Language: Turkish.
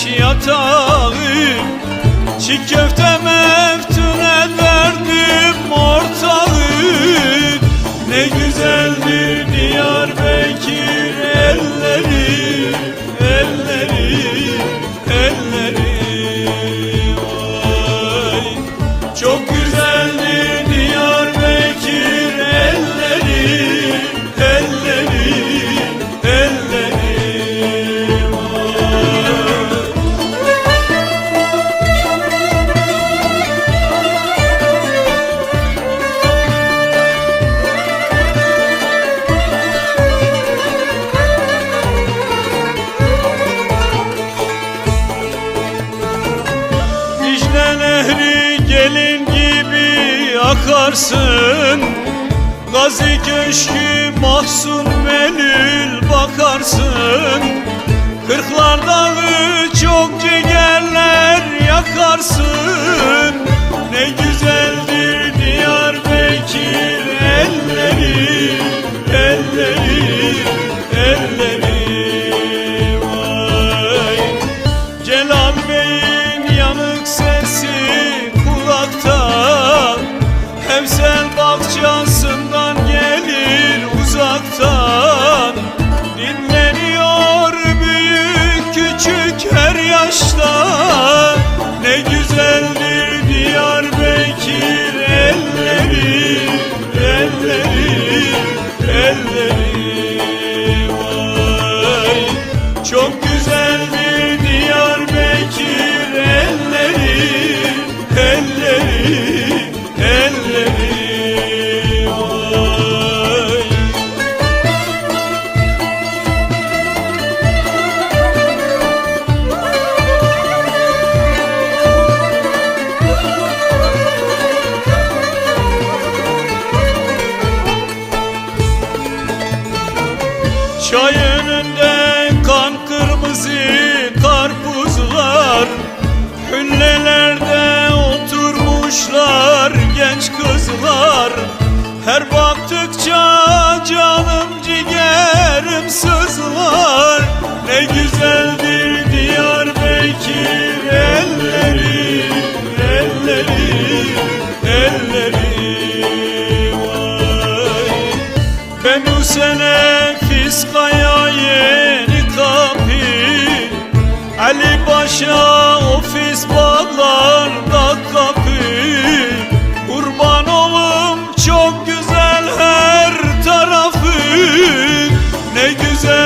yatağı, çiğ köfte meftune verdim ortağı. Ne güzeldir Diyarbakır elleri, elleri, elleri. Vay, çok güzeldir Diyarbakır elleri, elleri, elleri. Gelin gibi akarsın, Gazi Köşkü Mahzun Melül bakarsın. Kırklar Dağı çok cigerler yakarsın. Ne güzeldir Diyarbakır elleri, elleri, elleri. Vay, Celal Bey'in yanık sesi kulakta, Hevsel bahçasından gelir uzaktan. Dinleniyor büyük küçük her yaşta. Ne güzeldir Diyarbakır elleri, elleri, elleri. Vay, çok güzeldir Diyarbakır elleri, elleri, elleri. Vay. Çay önünde kan kırmızı karpuzlar, hüllelerde oturmuşlar genç kızlar. Her baktıkça canım ciğerim sızlar. Ne güzeldir Diyarbakır elleri, elleri, elleri. Vay, ben bu sene Fiskaya yeni kapı, Ali Paşa ofis bağlarda kapı. Kurban olum çok güzel her tarafı. Ne güzel